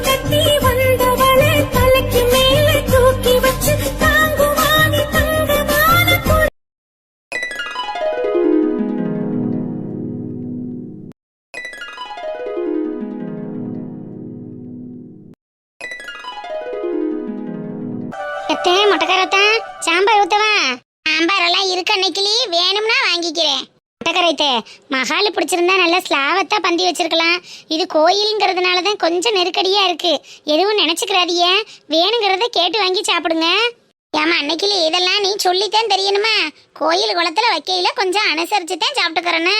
கட்டி வந்தவளை தலைக்கு மேலே தூக்கி வச்சு தாங்குவானி தங்கமான மொட்டக்காரத்தா சாம்பார் ஊத்தவா? சாம்பார் எல்லாம் இருக்கு அன்னைக்கிளி, வேணும்னா வாங்கிக்கிறேன். மொட்டக்கரைத்தே மகாலு பிடிச்சிருந்தா நல்ல ஸ்லாவத்தா பந்தி வச்சிருக்கலாம். இது கோயிலுங்கிறதுனாலதான் கொஞ்சம் நெருக்கடியா இருக்கு. எதுவும் நினைச்சுக்கிறாதிய, வேணுங்கிறத கேட்டு வாங்கி சாப்பிடுங்க. ஏமா அன்னைக்கிளி, இதெல்லாம் நீ சொல்லித்தான் தெரியணுமா? கோயில் குளத்துல வைக்கையில கொஞ்சம் அனுசரிச்சு தான் சாப்பிட்டுக்கிறேன்னு.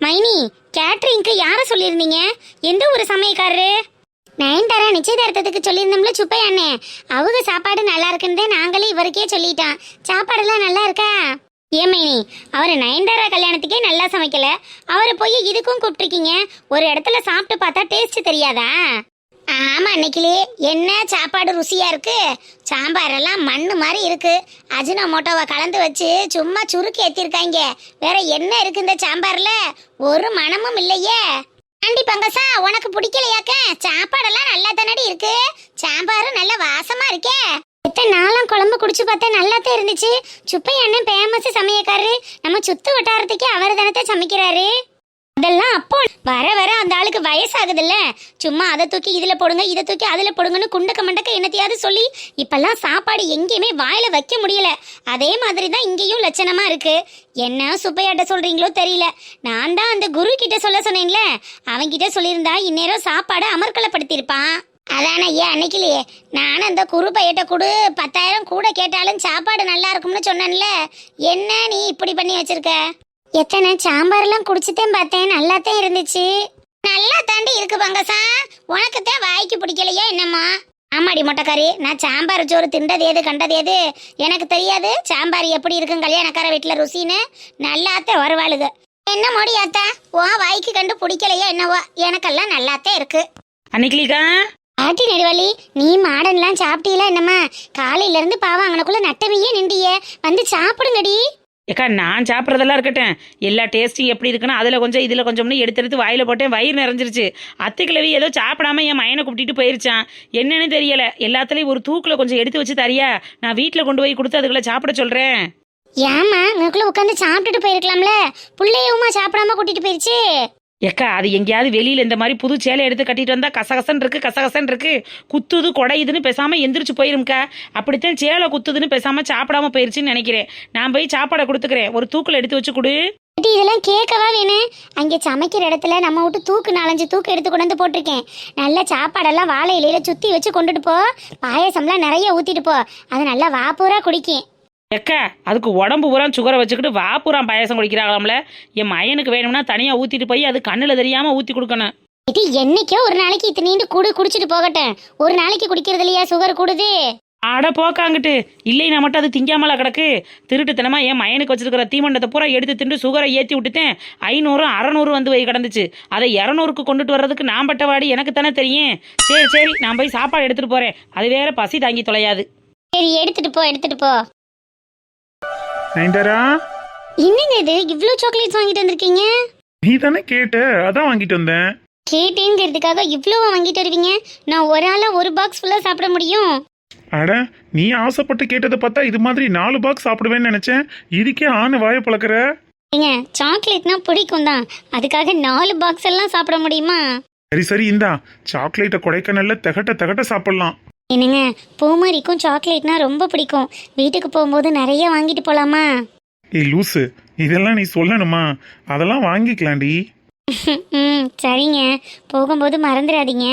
மைனி, கேட்ரிங்க்கு யார சொல்லியிருந்தீங்க? எந்த ஒரு சமயக்காரரு? நயன்தாரா நிச்சயதார்த்தத்துக்கு சொல்லியிருந்தோம்ல சுப்பையாண்ணே, அவங்க சாப்பாடு நல்லா இருக்குன்னு நாங்களே இவருக்கே சொல்லிட்டோம். சாப்பாடெல்லாம் நல்லா இருக்கா? ஏமைனி, அவர் நயன்தாரா கல்யாணத்துக்கே நல்லா சமைக்கல, அவரை போய் இதுக்கும் கூப்பிட்டுருக்கீங்க. ஒரு இடத்துல சாப்பிட்டு பார்த்தா டேஸ்ட் தெரியாதா? ஆமா அன்னைக்கிலே, என்ன சாப்பாடு ருசியா இருக்கு. சாம்பாரெல்லாம் மண்ணு மாதிரி இருக்கு. அஜினோமோட்டோவை கலந்து வச்சு சும்மா சுருக்கு ஏத்திருக்காங்க. வேற என்ன இருக்கு இந்த சாம்பார்ல? ஒரு மனமும் இல்லையே. ஆண்டி பங்கசா, உனக்கு பிடிக்கலையாக்க? சாப்பாடெல்லாம் நல்லா தானடி இருக்கு. சாம்பாரு நல்ல வாசமா இருக்கே. எத்தனை நாளாம் குழம்பு குடிச்சு பார்த்தா நல்லாத்தான் இருந்துச்சு. சுப்பை அண்ணன் ஃபேமஸ் சமையக்காரரு, நம்ம சுத்து வட்டாரத்துக்கே அவர் தானத்தை சமைக்கிறாரு. அதெல்லாம் அப்போ வர வர அந்த ஆளுக்கு வயசாகுதுல்ல, சும்மா அதை தூக்கி இதுல போடுங்க, இதை தூக்கி அதுல போடுங்கன்னு குண்டக்க மண்டக்க என்னத்தையாவது சொல்லி இப்பெல்லாம் சாப்பாடு எங்கேயுமே வாயில வைக்க முடியல. அதே மாதிரி தான் இங்கேயும் லட்சணமா இருக்கு. என்ன சுப்பையாட்ட சொல்றீங்களோ தெரியல. நான் தான் அந்த குரு கிட்ட சொல்ல சொன்னேன்ல, அவன்கிட்ட சொல்லியிருந்தா இந்நேரம் சாப்பாடு அமர்க்கலப்படுத்திருப்பான். அதானே ஏன் அன்னைக்கிலேயே நானும் அந்த குரு பையிட்ட கொடு, 10,000 கூட கேட்டாலும் சாப்பாடு நல்லா இருக்கும்னு சொன்னேன்ல. என்ன நீ இப்படி பண்ணி வச்சிருக்க? எத்தனை சாம்பார்லாம் குடிச்சுதான் பார்த்தேன், நல்லாத்தான் இருந்துச்சு. நல்லா தாண்டி இருக்கு பங்கசா, உனக்கு தான் வாய்க்கு பிடிக்கலையா என்னம்மா? ஆமாடி மொட்டைக்காரி, நான் சாம்பார் சோறு திண்டது ஏது கண்டது ஏது எனக்கு தெரியாது. சாம்பார் எப்படி இருக்கும் கல்யாணக்கார வீட்டுல ருசின்னு நல்லாத்தான் வருவாளுங்க. என்ன மோடி ஆத்தா, உன் வாய்க்கு கண்டு பிடிக்கலையா என்னவோ? எனக்கெல்லாம் நல்லாத்தான் இருக்கு. அன்னைக்கிலிக்கா ஆட்டி நெடுவாளி, நீ மாடன்லாம் சாப்பிட்டீங்களா என்னம்மா? காலையில இருந்து பாவம் அங்கனக்குள்ள நட்டமையே நின்றிய, வந்து சாப்பிடுங்கடி. ஏக்கா, நான் சாப்பிட்றதெல்லாம் இருக்கட்டும், எல்லா டேஸ்ட்டும் எப்படி இருக்குன்னா அதில் கொஞ்சம் இதில் கொஞ்சம்னு எடுத்து வாயில் போட்டேன், வயிறு நிறைஞ்சிருச்சு. அத்தைக்கிழவி ஏதோ சாப்பிடாம என் மயனை கூப்பிட்டு போயிருச்சான், என்னன்னு தெரியல. எல்லாத்துலேயும் ஒரு தூக்கில் கொஞ்சம் எடுத்து வச்சு தரியா, நான் வீட்டில் கொண்டு போய் கொடுத்து அதுக்குள்ள சாப்பிட சொல்கிறேன். ஏமா உங்களுக்குள்ள உட்காந்து சாப்பிட்டுட்டு போயிருக்கலாம்ல, பிள்ளையவுமா சாப்பிடாம கூட்டிட்டு போயிருச்சு. ஏக்கா, அது எங்கேயாவது வெளியில் இந்த மாதிரி புது சேலை எடுத்து கட்டிட்டு வந்தா கசகசன் இருக்கு, குத்துது கொடையுதுன்னு பேசாமல் எந்திரிச்சு போயிரும்க்கா. அப்படித்தான் சேலை குத்துதுன்னு பேசாமல் சாப்பிடாம போயிருச்சுன்னு நினைக்கிறேன். நான் போய் சாப்பாடை கொடுத்துக்கிறேன், ஒரு தூக்கில் எடுத்து வச்சு கொடு. இதெல்லாம் கேட்கவா வேணும்? அங்கே சமைக்கிற இடத்துல நம்ம விட்டு தூக்கு 4-5 தூக்கு எடுத்து கொண்டு வந்து போட்டிருக்கேன். நல்ல சாப்பாடெல்லாம் வாழை இலையில சுற்றி வச்சு கொண்டுட்டு போ. பாயசம்லாம் நிறைய ஊற்றிட்டு போ, அது நல்லா வாப்பூரா குடிக்கும். எக்கா, அதுக்கு உடம்பு பூரா சுகரை வச்சுக்கிட்டு வாப்புறான் பாயசம் குடிக்கிறாங்களாம்ல. என் மயனுக்கு வேணும்னா தனியாக ஊற்றிட்டு போய் அது கண்ணில் தெரியாமல் ஊற்றி கொடுக்கணும். இது என்னைக்கோ ஒரு நாளைக்கு இத்தனைண்டு குடிச்சிட்டு போகட்டும். ஒரு நாளைக்கு குடிக்கிறது இல்லையா சுகர் கூடுது? ஆட போக்காங்கிட்டு இல்லைன்னா மட்டும் அது திங்காமலா கிடக்கு. திருட்டுத்தனமா என் மயனுக்கு வச்சிருக்கிற தீமண்டத்தை பூரா எடுத்து திண்டு சுகரை ஏற்றி விட்டுட்டேன். 500-600 வந்து போய் கிடந்துச்சு. அதை 200க்கு கொண்டுட்டு வர்றதுக்கு நான் பட்டவாடி எனக்கு தானே தெரியும். சரி நான் போய் சாப்பாடு எடுத்துட்டு போறேன், அது வேற பசி தாங்கி தொலையாது. சரி எடுத்துட்டு போ. நயன்தாரா, என்னங்க இது இவ்ளோ சாக்லேட்ஸ் வாங்கிட்டு வந்திருக்கீங்க? நீ தானே கேட்ட, அதான் வாங்கிட்டு வந்தேன். கேட்டேங்கிறதுக்காக இவ்வளவு வாங்கிட்டு வருவீங்க? நான் ஒரு ஆளா ஒரு பாக்ஸ் ஃபுல்லா சாப்பிட முடியும்? அட, நீ ஆசைப்பட்டு கேட்டதை பார்த்தா இது மாதிரி 4 பாக்ஸ் சாப்பிடுவேன்னு நினைச்சேன். இதுக்கே ஆணு வாய பழக்கிற. ஏங்க, சாக்லேட்னா பிடிக்கும் தான், அதுக்காக 4 பாக்ஸ் எல்லாம் சாப்பிட முடியுமா? சரி இந்தா, சாக்லேட்டை கொடைக்கானல்ல தகட்ட சாப்பிடலாம். என்னங்க, பூமாரிக்கும் சாக்லேட்னா ரொம்ப பிடிக்கும். வீட்டுக்கு போகும்போது நிறைய வாங்கிட்டு போலாமா? ஏய் லூசு, இதெல்லாம் நீ சொல்லணுமா? அதெல்லாம் வாங்கிக்கலாண்டி. சரிங்க, போகும்போது மறந்துடாதீங்க.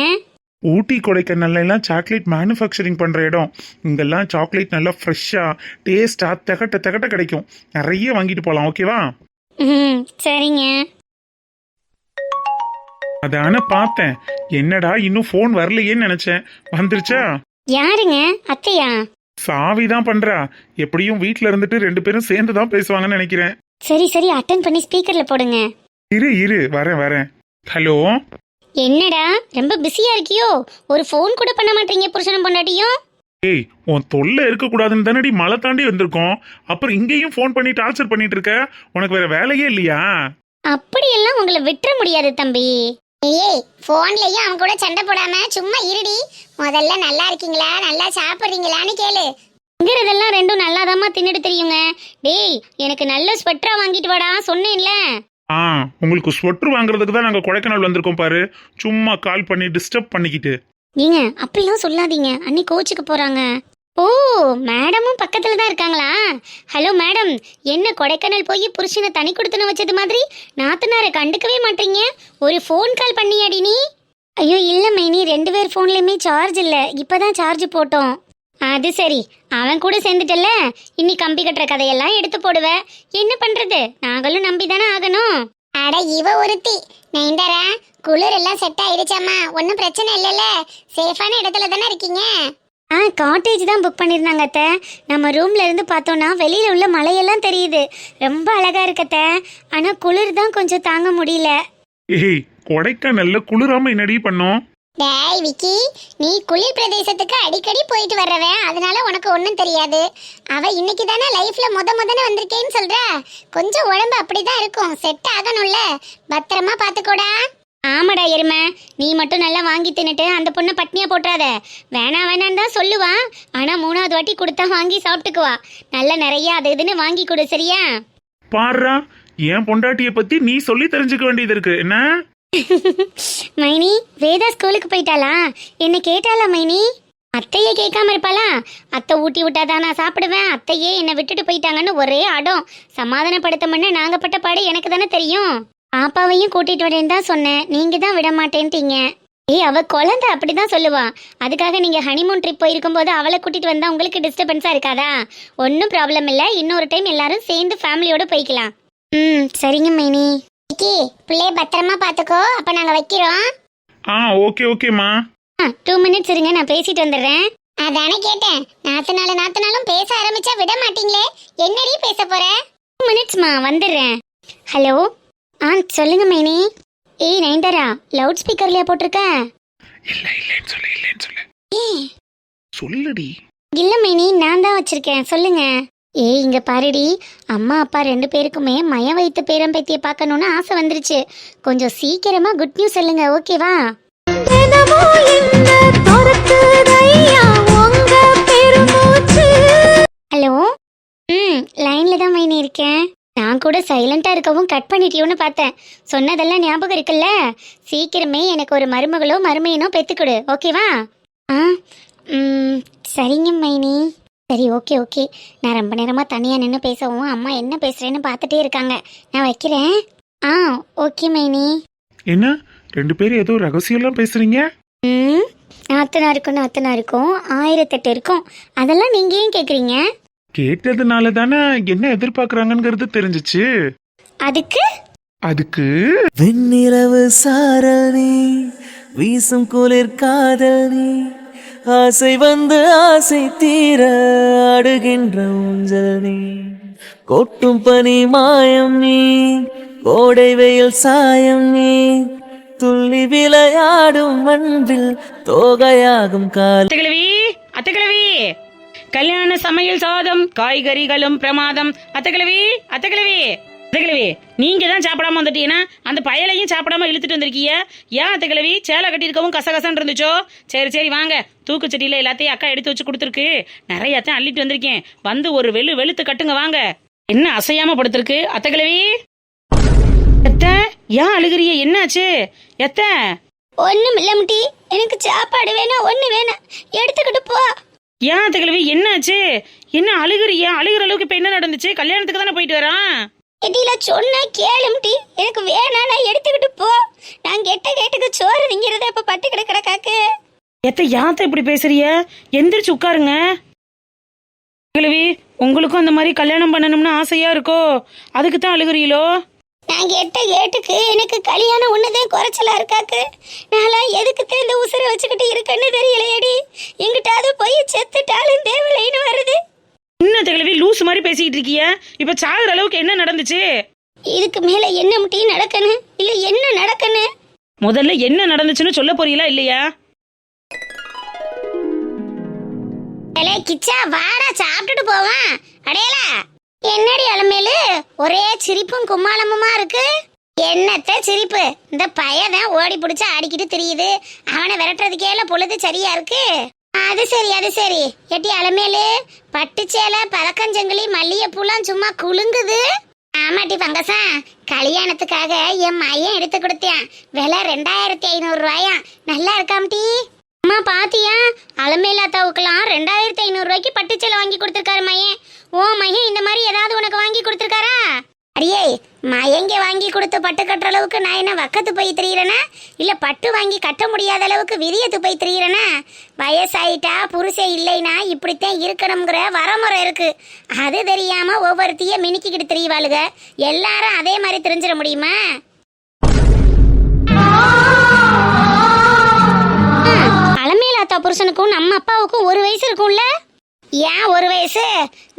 ஊட்டி கொடைக்கானல்ல எல்லாம் சாக்லேட் மேனுஃபேக்சரிங் பண்ற இடம். இங்கெல்லாம் சாக்லேட் நல்லா ஃப்ரெஷ்ஷா டேஸ்டா தகட்ட கிடைக்கும். நிறைய வாங்கிட்டு போலாம், ஓகேவா? சரிங்க. அதான பார்த்தேன், என்னடா இன்னும் போன் வரலையேன்னு நினைச்சேன். வந்துருச்சா? யாருங்க? அத்தையா? சாவிதான் பண்றா. எப்படியும் வீட்ல இருந்துட்டு 2 பேரும் சேர்ந்து தான் பேசுவாங்கன்னு நினைக்கிறேன். சரி அட்டன் பண்ணி ஸ்பீக்கர்ல போடுங்க. இரு வரேன். ஹலோ. என்னடா ரொம்ப பிஸியா இருக்கியோ? ஒரு போன் கூட பண்ண மாட்டீங்க புருஷனும் பொண்டாட்டியும்? ஏய், உன் தொல்லை இருக்க கூடாதுன்னு தானடி மலை தாண்டி வந்திருக்கோம். அப்புறம் இங்கேயும் போன் பண்ணி டார்ச்சர் பண்ணிட்டு இருக்க. உனக்கு வேற வேலையே இல்லையா? அப்படியெல்லாம் உங்களை விட்டுற முடியாது தம்பி. ஏய் போன்லயும் அவன் கூட சண்டை போடாம சும்மா இருடி. முதல்ல நல்லா இருக்கீங்களா, நல்லா சாப்பிடுறீங்களான்னு கேளு. இங்கிறதெல்லாம் ரெண்டும் நல்லாதாம்மா தின்னுட்டு தெரியுங்க. டேய் எனக்கு நல்ல ஸ்வெட்டரா வாங்கிட்டு வாடா சொன்னேன்ல. ஆ, உங்களுக்கு ஸ்வெட்டர் வாங்குறதுக்கு தான் நாங்கள் கொடைக்கானல் வந்திருக்கோம் பாரு. சும்மா கால் பண்ணி டிஸ்டர்ப் பண்ணிக்கிட்டு. நீங்க அப்படிலாம் சொல்லாதீங்க, அன்னி கோச்சுக்கு போறாங்க. ஓ மேடமும் பக்கத்துல தான் இருக்காங்களா? ஹலோ மேடம், என்ன கொடைக்கானல் போய் புருஷனை தனி கொடுத்துன்னு வச்சது மாதிரி நாத்தனாரை கண்டுக்கவே மாட்டீங்க? ஒரு ஃபோன் கால் பண்ணியாடி நீ? ஐயோ இல்ல மைனி, 2 பேர் ஃபோன்லயுமே சார்ஜ் இல்ல, இப்பதான் சார்ஜ் போட்டோம். அது சரி, அவன் கூட சேர்ந்துட்டல்ல, இன்னி கம்பி கட்டுற கதையெல்லாம் எடுத்து போடுவ. என்ன பண்றது, நாங்களும் நம்பி தானே ஆகணும். அட இவ ஒருத்தி நைண்டரா, குளிர் எல்லாம் செட் ஆயிடுச்சாமா, ஒன்றும் பிரச்சனை இல்லைல்ல, சேஃபான இடத்துல தானே இருக்கீங்க? காட்டேஜ் தான் புக் பண்ணியிருந்தாங்க அத்தை. நம்ம ரூம்ல இருந்து பார்த்தோன்னா வெளியில உள்ள மலையெல்லாம் தெரியுது, ரொம்ப அழகா இருக்கத்த. ஆனா குளிர் தான் கொஞ்சம் தாங்க முடியல. ஏய், கொடைக்கானல்ல குளிராம என்னடி பண்ணோம்? டேய் விக்கி, நீ குளிர் பிரதேசத்துக்கு அடிக்கடி போயிட்டு வர்றவன், அதனால உனக்கு ஒன்றும் தெரியாது. அவ இன்னைக்கு தானே லைஃப்ல முதல்ல வந்திருக்கேன்னு சொல்ற, கொஞ்சம் உடம்பு அப்படிதான் இருக்கும், செட் ஆகணும்ல, பத்திரமா பாத்துக்கோடா. ஆமாடா எருமை, நீ மட்டும் நல்லா வாங்கி தின்னுட்டு அந்த பொண்ணை பட்னியா போட்டுறாத. வேணான்னு தான் சொல்லுவா, ஆனா 3வது வாட்டி கொடுத்தா வாங்கி சாப்பிட்டுக்குவா. நல்லா நிறைய அது இதுன்னு வாங்கி கொடு, சரியா? பாருடா, என் பொண்டாட்டிய பத்தி நீ சொல்லி தெரிஞ்சுக்க வேண்டியது இருக்கு என்ன? மைனி, வேதா ஸ்கூலுக்கு போயிட்டாளா? என்ன கேட்டாளா மைனி? அத்தையே கேட்காம இருப்பாளா? அத்தை ஊட்டி விட்டாதான் நான் சாப்பிடுவேன், அத்தையே என்னை விட்டுட்டு போயிட்டாங்கன்னு ஒரே அடம். சமாதானப்படுத்தமுன்னு நாங்க பட்ட பாடு எனக்கு தானே தெரியும். பாப்பாவையும் கூட்டிட்டு வரேன்னு தான் சொன்னேன், நீங்க தான் விட மாட்டேன்ட்டீங்க. ஏய் அவ குழந்தை அப்படிதான் சொல்லுவா. அதுக்காக நீங்க ஹனிமூன் ட்ரிப் போயிருக்கும் போது அவளை கூட்டிட்டு வந்தா உங்களுக்கு டிஸ்டர்பன்ஸா இருக்காதா? ஒன்னும் ப்ராப்ளம் இல்ல, இன்னொரு டைம் எல்லாரும் சேர்ந்து ஃபேமிலியோட போய்க்கலாம். சரிங்க மைனி. பிள்ளைய பத்திரமா பாத்துக்கோ, அப்ப நாங்க வைக்கிறோம். ஓகேம்மா. 2 மினிட்ஸ் இருங்க, நான் பேசிட்டு வந்துடுறேன். அதானே கேட்டேன், நாத்தனாலும் பேச ஆரம்பிச்சா விட மாட்டீங்களே, என்னடி பேச போற? 2 மினிட்ஸ்மா, வந்துடுறேன். ஹலோ, சொல்லுங்க மைனி. ஏய் நைண்டரா, லவுட் ஸ்பீக்கர்லயா போட்டிருக்க? இல்லன்னு சொல்லு. சொல்லுடி. இல்ல மைனி, நான் தான் வச்சிருக்கேன், சொல்லுங்க. ஏய் இங்க பாருடி, அம்மா அப்பா 2 பேருக்குமே மய வைத்த பேரம் பேத்திய பார்க்கணும்னு ஆசை வந்துருச்சு. கொஞ்சம் சீக்கிரமா குட் நியூஸ் சொல்லுங்க, ஓகேவா? ஹலோ, லைன்ல தான் மைனி இருக்கேன். நான் கூட சைலண்டா இருக்கவும் கட் பண்ணிட்டியோன்னு பார்த்தேன். சொன்னதெல்லாம் ஞாபகம் இருக்குல்ல? சீக்கிரமே எனக்கு ஒரு மருமகளோ மருமையனோ பெத்துக்கொடு, ஓகேவா? சரிங்க மைனி. சரி ஓகே, நான் ரொம்ப நேரமா தனியா நின்று பேசவும் அம்மா என்ன பேசுறேன்னு பார்த்துட்டே இருக்காங்க, நான் வைக்கிறேன். ஓகே மைனி. என்ன 2 பேரும் ஏதோ ரகசியம்லாம் பேசுறீங்க? நாத்தனாருக்கும் 1008 இருக்கும், அதெல்லாம் நீங்க ஏன் கேக்குறீங்க? கேட்டதுனால தானே என்ன எதிர்பார்க்கறாங்கங்கிறது தெரிஞ்சிச்சு. அதுக்கு வெண்ணிலவு சாரணி வீசும் குளிர் காதலி, ஆசை வந்து ஆசை தீர அடுகின்ற ஊஞ்சல் நீ, கொட்டும் பனி மாயம் நீ, கோடை வெயில் சாயம் நீ, துள்ளி விளையாடும் மண்பில் தோகையாகும் கால். அத்தக்கிழவி, கல்யாண சமையல் சாதம் காய்கறிகளும் பிரமாதம். அத்தக்கிழவி, நீங்க தான் சாப்பிடாம வந்துட்டீங்கன்னா அந்த பயலையும் சாப்பிடாம இழுத்துட்டு வந்திருக்கீங்க. ஏன் அத்தக்கிழவி, சேலை கட்டியிருக்கவும் கசகசன்னு இருந்துச்சோ? சரி வாங்க, தூக்குச்சட்டியில எல்லாத்தையும் அக்கா எடுத்து வச்சு கொடுத்துருக்கு, நிறையத்தையும் அள்ளிட்டு வந்திருக்கேன். வந்து ஒரு வெளுத்து கட்டுங்க வாங்க. என்ன அசையாம படுத்திருக்கு அத்தக்கிழவி? எத்த ஏன் அழுகிறிய, என்னாச்சு எத்த? ஒண்ணும் இல்ல முட்டி, எனக்கு சாப்பாடு வேணாம், ஒண்ணு வேணாம், எடுத்துக்கிட்டு போ. ஏன் அத்தக்கிழவி என்னாச்சு? என்ன அழுகிறிய? அழுகிற அளவுக்கு இப்ப என்ன நடந்துச்சு? கல்யாணத்துக்கு தானே போயிட்டு வரான். எட்டில சொன்னா கேளும்டி, எனக்கு வேணா, நான் எடுத்துக்கிட்டு போ. நான் கெட்ட கேட்டுக்கு சோறு திங்கிறத இப்ப பட்டு கிடக்காக்கு. எத்த யாத்த இப்படி பேசுறிய? எந்திரிச்சு உட்காருங்க. கிழவி, உங்களுக்கும் அந்த மாதிரி கல்யாணம் பண்ணணும்னு ஆசையா இருக்கோ? அதுக்கு தான் அழுகுறீங்களோ? நான் கெட்ட கேட்டுக்கு எனக்கு கல்யாணம் ஒண்ணுதான் குறைச்சலா இருக்காக்கு. நான் எதுக்கு இந்த உசுரை வச்சுக்கிட்டு இருக்கேன்னு தெரியலையடி. எங்கிட்டாவது போய் செத்துட்டாலும் தேவலைன்னு வருது. என்ன கிழவி லூஸ் மாதிரி பேசிக்கிட்டு இருக்கிய? இப்ப சாகுற அளவுக்கு என்ன நடந்துச்சு? இதுக்கு மேல என்ன முட்டி நடக்கணும், இல்ல என்ன நடக்கணும்? முதல்ல என்ன நடந்துச்சுன்னு சொல்ல போறீங்களா இல்லையா? கிச்சா வாடா, சாப்பிட்டுட்டு போவான். அடையல என்னடி அலமேலு, ஒரே சிரிப்பும் கும்மாளமுமா இருக்கு. என்னத்த சிரிப்பு, இந்த பையன் ஓடி பிடிச்சு ஆடிக்கிட்டு தெரியுது. அவனை விரட்டுறதுக்கே பொழுது சரியா இருக்கு. அது சரி எட்டி அலமேலு, பட்டு சேலை, பதக்கஞ்சங்கிலி, மல்லிகைப்பூலாம் சும்மா குலுங்குது. ஆமாட்டி பங்கசா, கல்யாணத்துக்காக என் மையன் எடுத்து கொடுத்தேன். விலை 2500 ரூபாயா. நல்லா இருக்காம்டி. அம்மா பாத்தியா, அலமேலாத்தாவுக்கெல்லாம் 2500 ரூபாய்க்கு பட்டு சேலை வாங்கி கொடுத்துருக்காரு மையன். ஓ மையன் இந்த மாதிரி ஏதாவது உனக்கு வாங்கி கொடுத்துருக்காரா? அடியே, மயங்க வாங்கி கொடுத்து பட்டு கட்டுற அளவுக்கு நான் என்ன வக்கத்து போய் திரியிறேனா, இல்ல பட்டு வாங்கி கட்ட முடியாத அளவுக்கு விரியத்து போய் திரியிறேனா? வயசாயிட்டா புருஷன் இல்லைனா இப்படித்தான் இருக்கணுங்கிற வரமுறை இருக்கு. அது தெரியாம ஒவ்வொருத்தைய மினிக்கிட்டு திரிவாளுக. எல்லாரும் அதே மாதிரி தெரிஞ்சிட முடியுமா? அலமேலாத்தா புருஷனுக்கும் நம்ம அப்பாவுக்கும் 1 வயசு இருக்கும்ல? ஏன் 1 வயசு?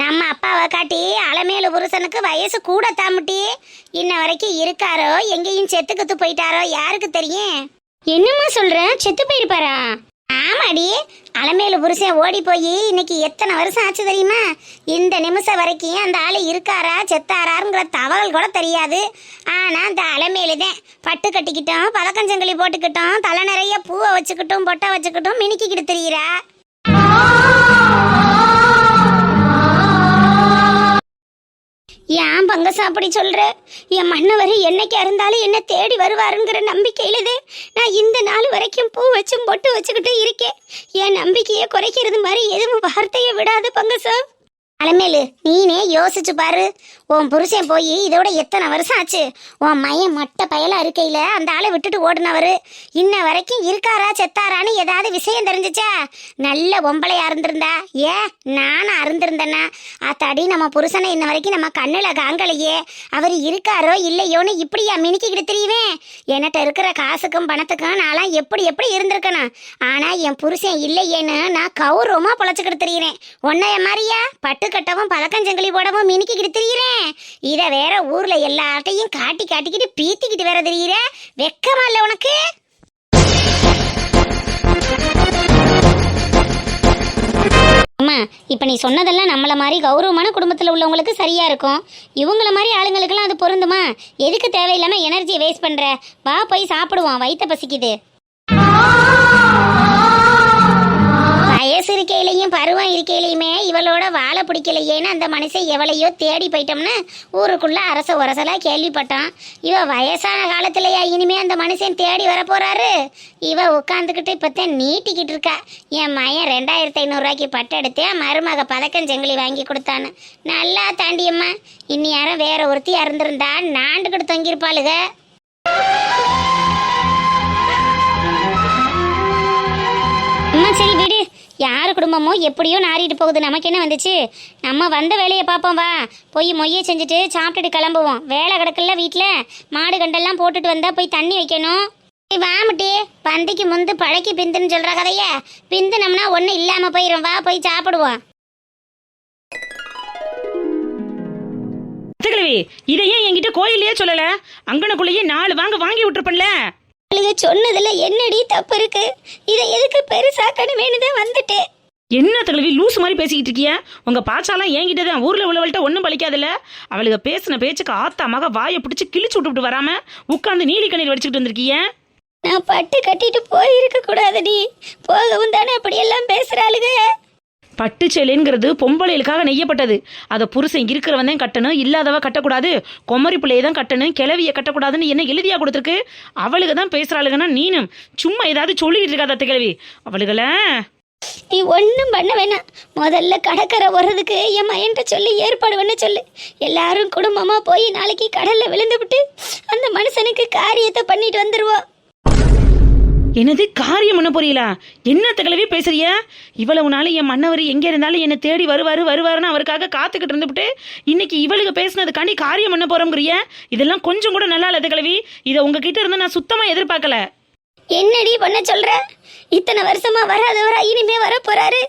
நம்ம அப்பாவை காட்டி அலமேலு புருஷனுக்கு வயசு கூட தாமுட்டி. இன்ன வரைக்கும் இருக்காரோ எங்கேயும் செத்துக்கத்து போயிட்டாரோ யாருக்கு தெரியும்? என்னம்மா சொல்ற, செத்து போயிருப்பாரா? ஆமாடி, அலமேலு புருஷன் ஓடி போய் இன்னைக்கு எத்தனை வருஷம் ஆச்சு தெரியுமா? இந்த நிமிஷம் வரைக்கும் அந்த ஆளு இருக்காரா செத்தாராருங்கிற தகவல் கூட தெரியாது. ஆனா அந்த அலமேலு தான் பட்டு கட்டிக்கிட்டோம், பதக்கஞ்சங்கிலி போட்டுக்கிட்டோம், தலை நிறைய பூவை வச்சுக்கிட்டும் பொட்டை வச்சுக்கிட்டும் மினிக்கிட்டு திரியிறா. ஏன் பங்கசா அப்படி சொல்ற? என் மன்னவர் என்னைக்கா இருந்தாலும் என்ன தேடி வருவாருங்கிற நம்பிக்கையிலதே நான் இந்த நாள் வரைக்கும் பூ வச்சும் பொட்டு வச்சுக்கிட்டு இருக்கேன். என் நம்பிக்கையை குறைக்கிறது மாதிரி எதுவும் வார்த்தையை விடாது பங்கசா. அலமேலு, நீனே யோசிச்சு பாரு. உன் புருஷன் போய் இதோட எத்தனை வருஷம் ஆச்சு? உன் மையன் மட்ட பயலா இருக்கையில அந்த ஆளை விட்டுட்டு ஓடுனவரு இன்ன வரைக்கும் இருக்காரா செத்தாரான்னு ஏதாவது விஷயம் தெரிஞ்சிச்சா? நல்ல பொம்பளையா இருந்திருந்தா, ஏன் நானும் அருந்திருந்தேன்னா அத்தாடி நம்ம புருஷனை இன்ன வரைக்கும் நம்ம கண்ணுல காங்கலையே. அவர் இருக்காரோ இல்லையோன்னு இப்படியா மினிக்கிட்டு தெரியுவேன்? என்கிட்ட இருக்கிற காசுக்கும் பணத்துக்கும் நான்லாம் எப்படி இருந்திருக்கணும். ஆனா என் புருஷன் இல்லையேன்னு நான் கௌரவமா பொழைச்சுக்கிட்டு தெரியுறேன். உன்னைய மாதிரியா பட்டு கட்டவும் பதக்கஞ்சங்கிலி போடவும் மினிக்கிட்டு திரியிறேன். இத வேற ஊர்ல எல்லார்ட்டையும் காட்டிக்கிட்டு பீத்திக்கிட்டு வேற திரியிற. வெக்கமா இல்ல உனக்கு? அம்மா, இப்ப நீ சொன்னதெல்லாம் நம்மள மாதிரி கௌரவமான குடும்பத்துல உள்ளவங்களுக்கு சரியா இருக்கும். இவங்கள மாதிரி ஆளுங்களுக்கெல்லாம் அது பொருந்துமா? எதுக்கு தேவையில்லாம எனர்ஜியை வேஸ்ட் பண்ற? வா போய் சாப்பிடுவோம், வயித்த பசிக்குது. வயசு இருக்கையிலையும் பருவம் இருக்கையிலையுமே இவளோட வாழை பிடிக்கலையேன்னு அந்த மனுஷன் எவளையோ தேடி போயிட்டோம்னு ஊருக்குள்ள அரச உரசலா கேள்விப்பட்டான். இவ வயசான காலத்திலயா இனிமே அந்த மனுஷன் தேடி வர போறாரு? இவ உட்காந்துக்கிட்டு இப்பத்தான் நீட்டிக்கிட்டு இருக்கா. என் மையன் 2500 ரூபாய்க்கு பட்டு எடுத்தேன், மருமக பதக்கஞ்சங்கிலி வாங்கி கொடுத்தான்னு. நல்லா தாண்டியம்மா. இன்னி யாரும் வேற ஒருத்தியா இருந்திருந்தா நாண்டுக்கிட்டு தொங்கிருப்பாளுக. அம்மா சரி விடு, யார் குடும்பமோ எப்படியோ நாரிட்டு போகுது, நமக்கு என்ன வந்துச்சு? நம்ம வந்த வேலையை பார்ப்போம். வா போய் மொய்யை செஞ்சுட்டு சாப்பிட்டுட்டு கிளம்புவோம். வேலை கிடக்குல்ல வீட்டில், மாடு கண்டெல்லாம் போட்டுட்டு வந்தா போய் தண்ணி வைக்கணும். வாமுட்டி, பந்திக்கு முந்து பழக்கி பிந்துன்னு சொல்ற கதைய பிந்துனம்னா ஒன்றும் இல்லாமல் போயிடும். வா போய் சாப்பிடுவோம். இதை ஏன் என்கிட்ட கோயிலே சொல்லல? அங்கனக்குள்ளேயே 4 வாங்கி விட்டுருப்பல. சொன்னதுல என்னடி தப்பு இருக்கு? இதை எதுக்கு பெருசாக்கணும் வேணுதான் வந்துட்டேன். என்ன தகவலி லூஸ் மாதிரி பேசிக்கிட்டு இருக்கியா? உங்க பாச்சாலாம் என்கிட்ட தான் ஊர்ல உள்ளவள்கிட்ட ஒன்றும் பழிக்காதுல்ல. அவளுக்கு பேசின பேச்சுக்கு ஆத்தா மக வாயை பிடிச்சி கிழிச்சு விட்டுவிட்டு வராம உட்காந்து நீலி கண்ணீர் வடிச்சுக்கிட்டு வந்திருக்கிய. நான் பட்டு கட்டிட்டு போயிருக்க கூடாதுடி, போகவும் தானே அப்படியெல்லாம் பேசுறாளுக. பட்டு சேலைங்கிறது பொம்பளைகளுக்காக நெய்யப்பட்டது. அதை புருஷன் இருக்கிறவன் தான் கட்டணும், இல்லாதவ கட்டக்கூடாது, கொமரி பிள்ளையை தான் கட்டணும், கிளவிய கட்டக்கூடாதுன்னு என்ன எழுதியா கொடுத்துருக்கு? அவளுக்கு தான் பேசுறாளுங்கன்னா நீனும் சும்மா ஏதாவது சொல்லிக்கிட்டு இருக்காத கிழவி. அவளுகளை நீ ஒன்றும் பண்ண வேணாம். முதல்ல கடற்கரை வர்றதுக்கு என் மையன்ட்ட சொல்லி ஏற்பாடு பண்ண சொல்லு. எல்லாரும் குடும்பமா போய் நாளைக்கு கடல்ல விழுந்து விட்டு அந்த மனுஷனுக்கு காரியத்தை பண்ணிட்டு வந்துருவோம். என்னது காரியம் பண்ண போறீங்களா? என்ன கிழவி பேசுறிய? இவ்வளவு நாள் என் மன்னவர் எங்க இருந்தாலும் என்னை தேடி வருவாருன்னு அவருக்காக காத்துக்கிட்டு இருந்துவிட்டு இன்னைக்கு இவளுக்கு பேசினதுக்காண்டி காரியம் பண்ண போறோம்ங்கிறிய? இதெல்லாம் கொஞ்சம் கூட நல்லா இல்ல கிழவி. இதை உங்ககிட்ட இருந்து நான் சுத்தமா எதிர்பார்க்கல. என்னடி பண்ண சொல்ற? இத்தனை வருஷமா வராதவரா இனிமே வர போறாரு.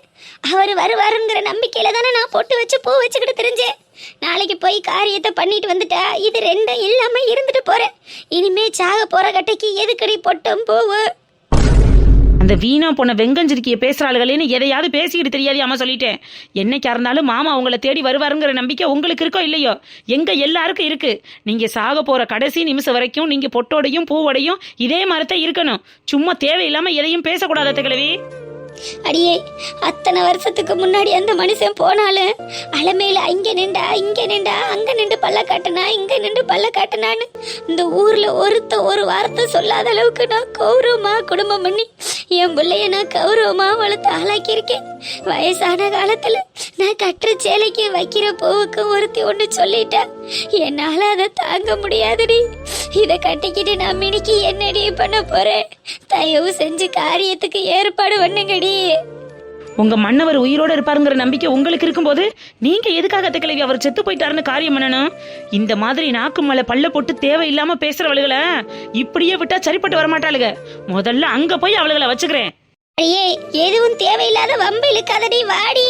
அவர் வருவாருங்கிற நம்பிக்கையில தானே நான் பொட்டு வச்சு பூ வச்சுக்கிட்டு தெரிஞ்சேன். நாளைக்கு போய் காரியத்தை பண்ணிட்டு வந்துட்டா இது ரெண்டும் இல்லாம இருந்துட்டு போறேன். இனிமே சாக போற கட்டைக்கு எதுக்கடி பொட்டும் பூவு? அந்த வீணா போன வெங்கஞ்சிருக்கிய பேசுறாளுகளேன்னு எதையாவது பேசிக்கிட்டு தெரியாது அம்மா சொல்லிட்டேன். என்னைக்கா இருந்தாலும் மாமா உங்களை தேடி வருவாருங்கிற நம்பிக்கை உங்களுக்கு இருக்கோ இல்லையோ, எங்க எல்லாருக்கும் இருக்கு. நீங்க சாக போற கடைசி நிமிஷம் வரைக்கும் நீங்க பொட்டோடையும் பூவோடையும் இதே மாதிரிதான் இருக்கணும். சும்மா தேவையில்லாம எதையும் பேசக்கூடாத கிழவி. அடியே, அத்தனை வருஷத்துக்கு முன்னாடி அந்த மனுஷன் போனாலும் அலமையில இங்க நின்றா அங்க நின்று பல்ல காட்டினா இங்க நின்று பல்ல காட்டினான்னு இந்த ஊர்ல ஒரு வார்த்தை சொல்லாத அளவுக்கு நான் கௌரவமா குடும்பம் பண்ணி என் பிள்ளைய நான் கௌரவமா வளர்த்து ஆளாக்கியிருக்கேன். வயசான காலத்துல நான் கட்டுற சேலைக்கு வைக்கிற பூவுக்கு ஒருத்தி ஒண்ணு சொல்லிட்டேன். என்னால அதை தாங்க முடியாதுடி. இதை கட்டிக்கிட்டு நான் மினிக்கு என்னடி பண்ண போறேன்? தயவு செஞ்சு காரியத்துக்கு ஏற்பாடு பண்ணுங்கடி. உங்க மன்னவர் உயிரோட இருப்பாருங்கிற நம்பிக்கை உங்களுக்கு இருக்கும்போது நீங்க எதுக்காக கிழவி அவர் செத்து போயிட்டாருன்னு காரியம் பண்ணணும்? இந்த மாதிரி நாக்கு மேல பல்ல போட்டு தேவையில்லாம பேசுறவளுகளை இப்படியே விட்டா சரிப்பட்டு வரமாட்டாளுங்க. முதல்ல அங்க போய் அவளுகளை வச்சுக்கிறேன். அடியே, எதுவும் தேவையில்லாத வம்பு இழுக்காதடி, வாடி.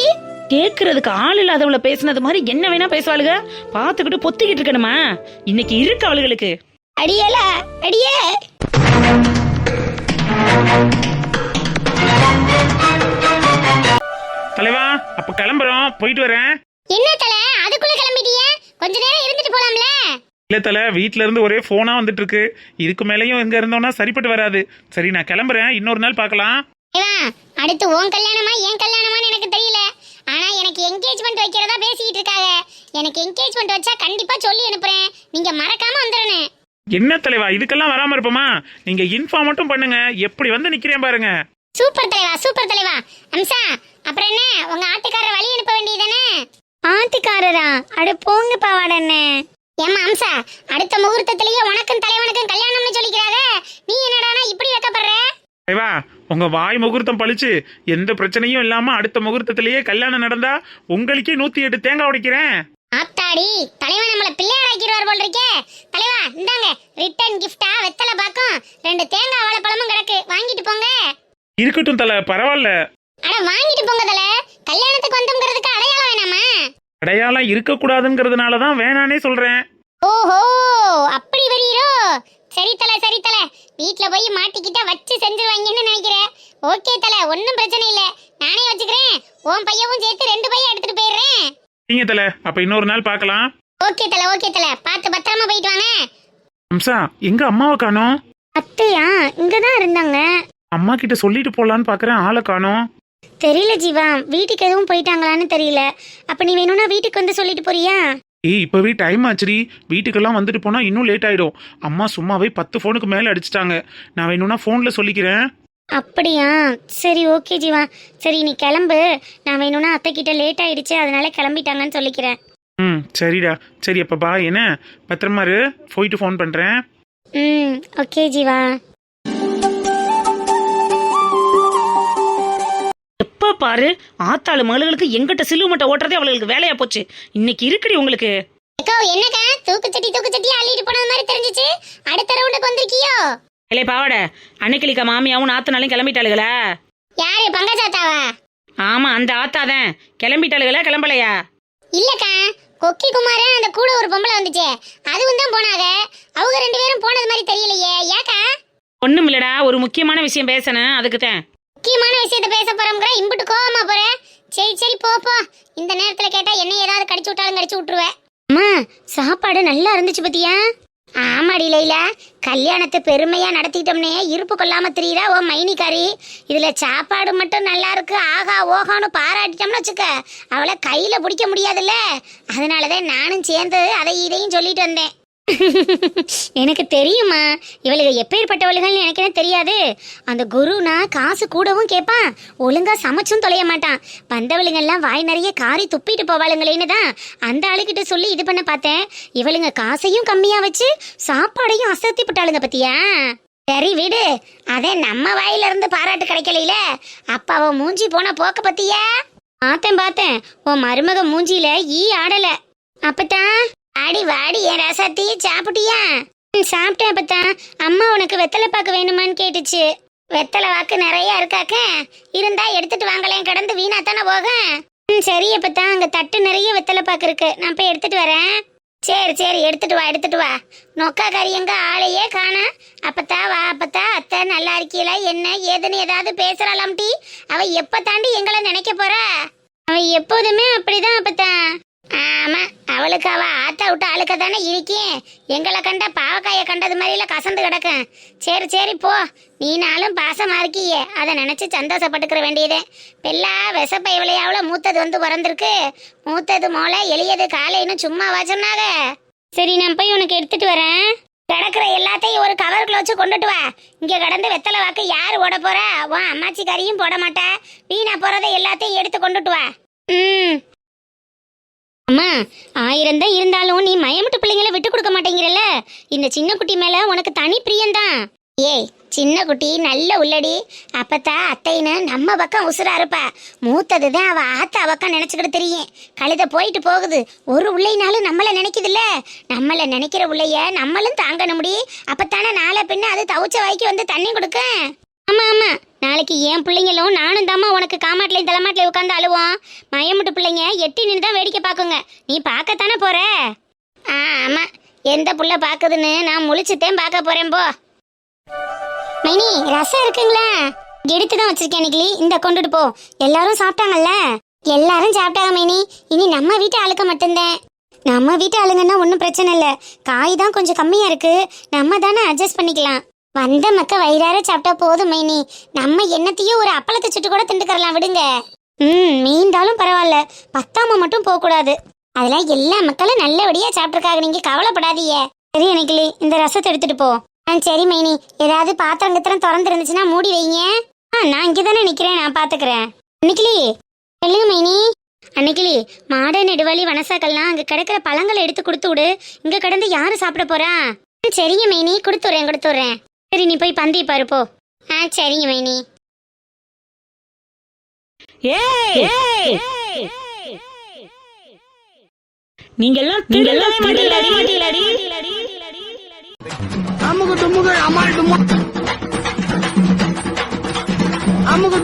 கேக்குறதுக்கு ஆள் இல்லாதவள பேசுனது மாதிரி என்ன வேணா பேசுவாளுங்க. பாத்துக்கிட்டு பொத்திக்கிட்டு இருக்கணுமா? இன்னைக்கு இருக்கு அவளுகளுக்கு. அடியலா, அடியே. தலைவா, அப்ப கிளம்புறோம், போயிட்டு வரேன். என்ன தல, அதுக்குள்ள கிளம்பிட்டியே? கொஞ்ச நேரம் இருந்துட்டு போலாம்ல? இல்ல தல, வீட்ல இருந்து ஒரே போனா வந்துட்டு இருக்கு. இதுக்கு மேலயும் எங்க இருந்தோம்னா சரிப்பட்டு வராது. சரி, நான் கிளம்புறேன், இன்னொரு நாள் பார்க்கலாம். அடுத்து உன் கல்யாணமா என் கல்யாணமான்னு எனக்கு தெரியல. ஆனா எனக்கு என்கேஜ்மெண்ட் வைக்கிறதா பேசிட்டு இருக்காங்க. எனக்கு என்கேஜ்மெண்ட் வச்சா கண்டிப்பா சொல்லி அனுப்புறேன். நீங்க மறக்காம வந்துடணும். என்ன தலைவா, இதுக்கெல்லாம் வராம இருப்போமா? நீங்க இன்ஃபார்ம் மட்டும் பண்ணுங்க, எப்படி வந்து நிக்கிறேன் பாருங்க. சூப்பர் தலைவா, சூப்பர் தலைவா. அம்சா, அப்புறம் என்ன, உங்க ஆட்டுக்காரர் வழி அனுப்ப வேண்டியதானே? ஆட்டுக்காரரா? அட போங்க பாவாடண்ணே. ஏம்மா அம்சா, அடுத்த முகூர்த்தத்திலேயே உனக்கும் தலைவனுக்கும் கல்யாணம்னு சொல்லிக்கிறாங்க. நீ என்னடானா இப்படி வைக்கப்படுற? தலைவா, உங்க வாய் முகூர்த்தம் பழிச்சு எந்த பிரச்சனையும் இல்லாம அடுத்த முகூர்த்தத்திலேயே கல்யாணம் நடந்தா உங்களுக்கே 108 தேங்காய் உடைக்கிறேன். ஆத்தாடி, தலைவன் நம்மள பிள்ளையார் ஆக்கிடுவார் போல் இருக்கே. தலைவா, இந்தாங்க ரிட்டர்ன் கிஃப்டா வெத்தலை பாக்கும் 2 தேங்காய் வாழைப்பழமும் கிடக்கு, வாங்கிட்டு போங்க. இருக்கட்டும் தல, பரவாயில்ல. அட வாங்கிட்டு போங்க தல, கல்யாணத்துக்கு வந்தோம்ங்கிறதுக்கு அடையாளம் வேணாமா? அடையாளம் இருக்க கூடாதுங்கிறதுனாலதான் வேணானே சொல்றேன். ஓஹோ, அப்படி வரீரோ? சரி தல, சரி தல, வீட்ல போய் மாட்டிக்கிட்டா வச்சு செஞ்சுருவாங்கன்னு நினைக்கிறேன். ஓகே தல, ஒன்னும் பிரச்சனை இல்ல, நானே வச்சுக்கிறேன். உன் பையவும் சேர்த்து 2 பைய எடுத்துட்டு போயிடுறேன். நீங்க தல, அப்ப இன்னொரு நாள் பார்க்கலாம். ஓகே தல, ஓகே தல, பார்த்து பத்திரமா போயிட்டு வாங்க. அம்சா, எங்க அம்மாவை காணோம்? அத்தையா இங்கதான் இருந்தாங்க. அம்மா கிட்ட சொல்லிட்டு போலான்னு பாக்குறேன், ஆளை காணோம். தெரியல ஜீவா, வீட்டுக்கு எதுவும் போயிட்டாங்களான்னு தெரியல. அப்ப நீ வேணும்னா வீட்டுக்கு வந்து சொல்லிட்டு போறியா? இப்பவே டைம் ஆச்சுடி, வீட்டுக்கெல்லாம் வந்துட்டு போனா இன்னும் லேட் ஆயிடும். அம்மா சும்மாவே 10 போனுக்கு மேல அடிச்சிட்டாங்க. நான் வேணும்னா போன்ல சொல்லிக்கிறேன். அப்படியா? சரி, ஓகே ஜீவா. சரி, நீ கிளம்பு. நான் வேணும்னா அத்தை கிட்ட லேட் ஆயிடுச்சு, அதனால கிளம்பிட்டாங்கன்னு சொல்லிக்கிறேன். சரிடா. சரி, அப்ப பா, என்ன பத்திரமா இரு, போயிட்டு போன் பண்றேன். ஓகே ஜீவா. எப்ப பாரு ஆத்தாளு மகளுக்கு எங்கிட்ட சிலுவ மட்டை ஓட்டுறதே அவளுக்கு வேலையா போச்சு. இன்னைக்கு இருக்குடி உங்களுக்கு. என்னக்கா தூக்குச்சட்டி அள்ளிட்டு போனது மாதிரி தெரிஞ்சிச்சு. அடுத்த ரவுண்டுக்கு வந்திருக்கியோ? இல்லை பாவாட, அன்னைக்கிளிக்கா மாமியாவும் நாத்தனாலும் கிளம்பிட்டாளுகளா? யாரு, பங்கஜாத்தாவா? ஆமா, அந்த ஆத்தாதான். கிளம்பிட்டாளுகளா கிளம்பலையா? இல்லக்கா, கொக்கி குமாரன் அந்த கூட ஒரு பொம்பளை வந்துச்சே, அதுவும் தான் போனாங்க. அவங்க 2 பேரும் போனது மாதிரி தெரியலையே, ஏக்கா? ஒண்ணும் இல்லடா, ஒரு முக்கியமான விஷயம் பேசணும், அதுக்குதான். முக்கியமான விஷயத்த பேச போறோம்ங்கற இம்புட்டு கோவமா போற? சரி சரி, போ. இந்த நேரத்துல கேட்டா என்ன ஏதாவது கடிச்சு விட்டாலும் கடிச்சு விட்டுருவேன். அம்மா, சாப்பாடு நல்லா இருந்துச்சு பத்தியா? ஆமாடி லைலா, கல்யாணத்தை பெருமையா நடத்திட்டோம்னே இருப்பு கொள்ளாம திரியிறா ஓ மைனிக்காரி. இதுல சாப்பாடு மட்டும் நல்லா இருக்கு, ஆகா ஓகான்னு பாராட்டிட்டோம்னு வச்சுக்க, அவளை கையில பிடிக்க முடியாதுல்ல. அதனாலதான் நானும் சேர்ந்து அதை இதையும் சொல்லிட்டு வந்தேன். எனக்கு தெரியுமா, இவளுக்கு எப்பேற்பட்டவளுகள் எனக்கு என்ன தெரியாது. அந்த குருனா காசு கூடவும் கேட்பான், ஒழுங்கா சமைச்சும் தொலைய மாட்டான். வந்தவளுங்க எல்லாம் வாய் நிறைய காரி துப்பிட்டு போவாளுங்களேன்னு தான் அந்த ஆளுகிட்ட சொல்லி இது பண்ண பார்த்தேன். இவளுங்க காசையும் கம்மியா வச்சு சாப்பாடையும் அசத்தி போட்டாளுங்க பத்தியா? சரி விடு, அதே நம்ம வாயில இருந்து பாராட்டு கிடைக்கல. அப்ப அவ மூஞ்சி போன போக்க பத்தியா? பார்த்தேன், உன் மருமக மூஞ்சியில ஈ ஆடல. அப்பதான் அடி வாடி என் ரசத்தி சாப்பிட்டியா? சாப்பிட்டேன் அப்பத்தான். அம்மா உனக்கு வெத்தலை பாக்கு வேணுமான்னு கேட்டுச்சு. வெத்தலை வாக்கு நிறைய இருக்காக்க, இருந்தா எடுத்துட்டு வாங்கலேன், கிடந்து வீணாத்தானே போக. சரி அப்பத்தான், அங்க தட்டு நிறைய வெத்தலை பாக்கு இருக்கு, நான் போய் எடுத்துட்டு வரேன். சரி சரி எடுத்துட்டு வா நொக்கா கறி எங்க ஆளையே காணா. அப்பத்தா வா அப்பத்தா, அத்தை நல்லா இருக்கீங்களா, என்ன ஏதுன்னு ஏதாவது பேசுறாளாம் டி. அவ எப்ப தாண்டி எங்களை நினைக்க போறா? அவ எப்போதுமே அப்படிதான் அப்பத்தா. ஆமா, அவளுக்கு அவ ஆத்தா விட்டு ஆளுக்க தானே இருக்கேன். எங்களை கண்டா பாவக்காய கண்டது மாதிரில கசந்து கிடக்கும். சரி சரி போ, நீனாலும் பாசமா இருக்கியே, அதை நினைச்சு சந்தோஷப்பட்டுக்கிற வேண்டியதே. பெல்லா விசப்பை விளையாவுல மூத்தது வந்து பிறந்திருக்கு. மூத்தது மோளை எளியது காலைன்னு சும்மாவா சொன்னாங்க. சரி நான் போய் உனக்கு எடுத்துட்டு வரேன். கிடக்குற எல்லாத்தையும் ஒரு கவருக்குள்ள வச்சு கொண்டுட்டு வா. இங்க கடந்து வெத்தலை வாக்கு யாரு ஓட போறா? உன் அம்மாச்சி கறியும் போட மாட்டா. வீணா போறதை எல்லாத்தையும் எடுத்து கொண்டுட்டு வா. அம்மா, 1000 தான் இருந்தாலும் நீ மயமுட்டு பிள்ளைங்களை விட்டு கொடுக்க மாட்டேங்கிறல்ல. இந்த சின்ன குட்டி மேல உனக்கு தனி பிரியம்தான். ஏய் சின்ன குட்டி நல்ல உள்ளடி. அப்பத்தா அத்தைன்னு நம்ம பக்கம் உசுரா இருப்பா. மூத்ததுதான் அவ ஆத்தா பக்கம் நினைச்சுக்கிட்டு தெரியும். கழுத போயிட்டு போகுது, ஒரு உள்ளைனாலும் நம்மள நினைக்குதுல்ல. நம்மள நினைக்கிற உள்ளைய நம்மளும் தாங்கணும் முடி. அப்பத்தானே நாளை பின்ன அது தவிச்ச வாய்க்கு வந்து தண்ணி கொடுக்க. ஆமா ஆமா, நாளைக்கு என் பிள்ளைங்களும் நானும் தாம்மா உனக்கு காமாட்டிலையும் தலைமாட்டிலையும் உட்காந்து அழுவோம். மயமுட்டு பிள்ளைங்க எட்டி நின்று தான் வேடிக்கை பார்க்குங்க. நீ பார்க்கத்தானே போற? ஆமா, எந்த புள்ள பாக்குதுன்னு நான் முழிச்சுத்தேன் பார்க்க போறேன். போ மைனி, ரசம் இருக்குங்களா? எடுத்து தான் வச்சிருக்கேன் நிக்கிலி, இந்த கொண்டுட்டு போ. எல்லாரும் சாப்பிட்டாங்கல்ல? எல்லாரும் சாப்பிட்டாங்க மைனி. இனி நம்ம வீட்டு ஆளுக்க மட்டும்தான். நம்ம வீட்டு ஆளுங்கன்னா ஒன்றும் பிரச்சனை இல்லை. காய் தான் கொஞ்சம் கம்மியா இருக்கு, நம்ம தானே அட்ஜஸ்ட் பண்ணிக்கலாம். வந்த மக்க வயிறார சாப்பிட்டா போதும் மைனி. நம்ம என்னத்தையும் ஒரு அப்பளத்தை சுட்டு கூட திண்டுக்கறலாம், விடுங்க. மீந்தாலும் பரவாயில்ல, பத்தாம மட்டும் போக கூடாது. அதெல்லாம் எல்லா மக்களும் நல்லபடியா சாப்பிட்டுருக்காங்க, நீங்க கவலைப்படாதீங்க. சரி நிக்கிலி, இந்த ரசத்தை எடுத்துட்டு போ. சரி மைனி, ஏதாவது பாத்திரம் கித்திரம் திறந்து இருந்துச்சுன்னா மூடி வைங்க. நான் இங்கே தானே நிக்கிறேன், நான் பாத்துக்கிறேன். நிக்கிலி சொல்லுங்க மைனி. அன்னைக்கிளி, மாட நெடுவாளி வனசாக்கள்லாம் அங்க கிடக்கிற பழங்களை எடுத்து கொடுத்து விடு. இங்க கடந்து யாரு சாப்பிட போறா? சரிங்க மைனி, கொடுத்துறேன். சரி நீ போய் பந்தி பாரு போ. சரிங்க மைனி. நீங்கெல்லாம் மாட்டீங்களாடி? அமுகு டுமுகள் அமால் டுமா அமுகு